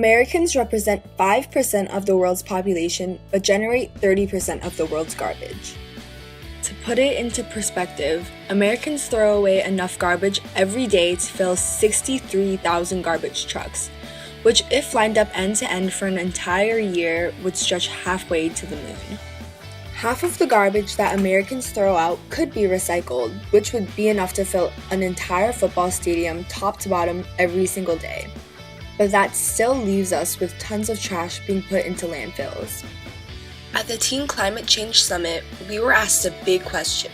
Americans represent 5% of the world's population, but generate 30% of the world's garbage. To put it into perspective, Americans throw away enough garbage every day to fill 63,000 garbage trucks, which if lined up end to end for an entire year would stretch halfway to the moon. Half of the garbage that Americans throw out could be recycled, which would be enough to fill an entire football stadium top to bottom every single day. But that still leaves us with tons of trash being put into landfills. At the Teen Climate Change Summit, we were asked a big question.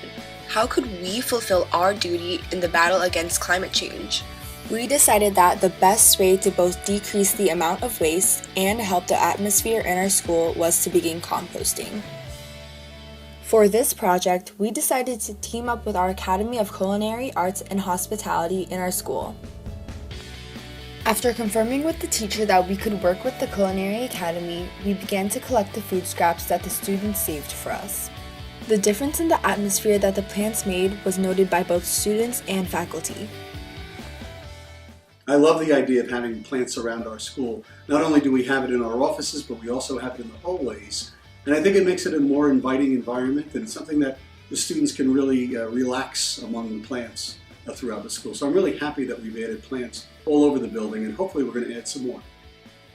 How could we fulfill our duty in the battle against climate change? We decided that the best way to both decrease the amount of waste and help the atmosphere in our school was to begin composting. For this project, we decided to team up with our Academy of Culinary Arts and Hospitality in our school. After confirming with the teacher that we could work with the Culinary Academy, we began to collect the food scraps that the students saved for us. The difference in the atmosphere that the plants made was noted by both students and faculty. I love the idea of having plants around our school. Not only do we have it in our offices, but we also have it in the hallways. And I think it makes it a more inviting environment, and it's something that the students can really relax among the plants throughout the school. So I'm really happy that we've added plants all over the building, and hopefully we're going to add some more.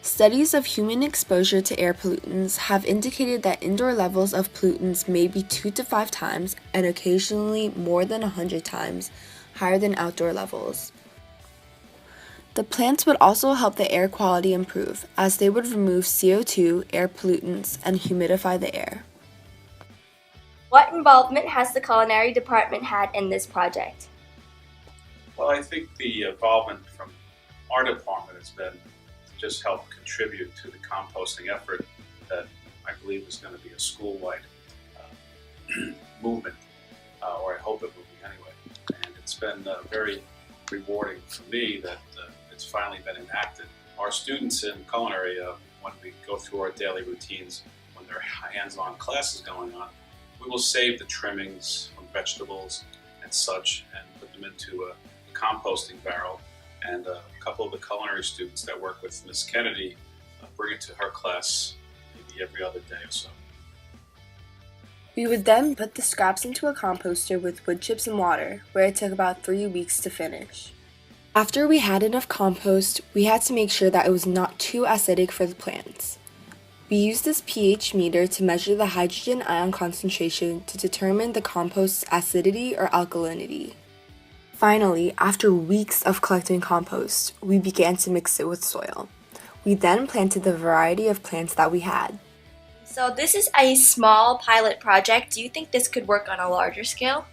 Studies of human exposure to air pollutants have indicated that indoor levels of pollutants may be 2 to 5 times and occasionally more than 100 times higher than outdoor levels. The plants would also help the air quality improve, as they would remove CO2, air pollutants, and humidify the air. What involvement has the Culinary Department had in this project? Well, I think the involvement from our department has been to just help contribute to the composting effort that I believe is going to be a school-wide movement, or I hope it will be anyway. And it's been very rewarding for me that it's finally been enacted. Our students in culinary, when we go through our daily routines, when there are hands-on classes going on, we will save the trimmings from vegetables and such and put them into a composting barrel. And a couple of the culinary students that work with Miss Kennedy bring it to her class maybe every other day or so. We would then put the scraps into a composter with wood chips and water, where it took about 3 weeks to finish. After we had enough compost, we had to make sure that it was not too acidic for the plants. We used this pH meter to measure the hydrogen ion concentration to determine the compost's acidity or alkalinity. Finally, after weeks of collecting compost, we began to mix it with soil. We then planted the variety of plants that we had. So this is a small pilot project. Do you think this could work on a larger scale?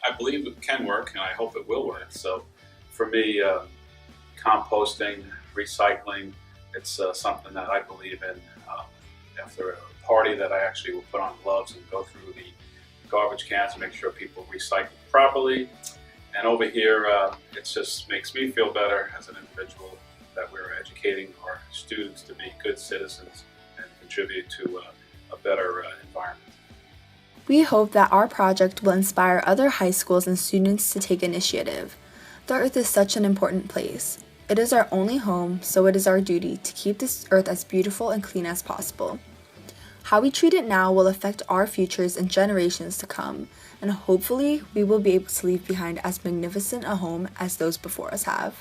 I believe it can work, and I hope it will work. So for me, composting, recycling, it's something that I believe in. After a party that I actually will put on gloves and go through the garbage cans and make sure people recycle properly. And over here, it just makes me feel better as an individual that we're educating our students to be good citizens and contribute to a better environment. We hope that our project will inspire other high schools and students to take initiative. The earth is such an important place. It is our only home, so it is our duty to keep this earth as beautiful and clean as possible. How we treat it now will affect our futures and generations to come, and hopefully we will be able to leave behind as magnificent a home as those before us have.